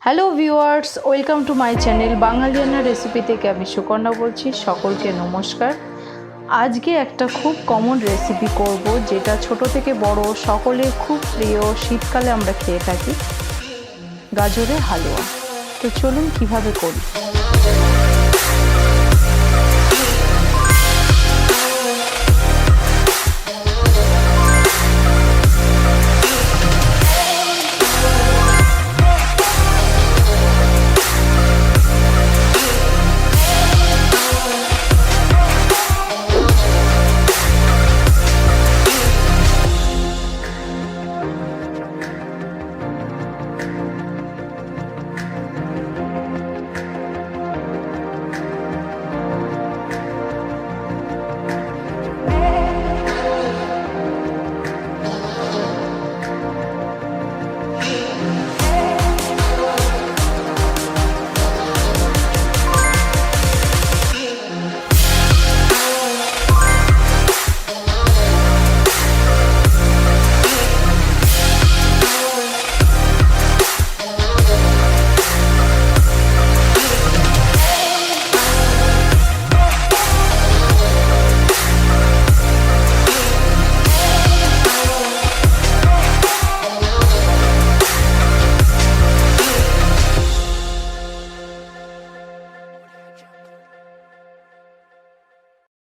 Hello viewers, welcome to my channel Bangaliyana recipe থেকে আমি সুকন্যা বলছি। সকলকে নমস্কার। আজকে একটা খুব কমন রেসিপি করব, যেটা ছোট থেকে বড় সকলের খুব প্রিয়, শীতকালে আমরা খেয়ে থাকি, গাজরের হালুয়া। তো চলুন কিভাবে করি।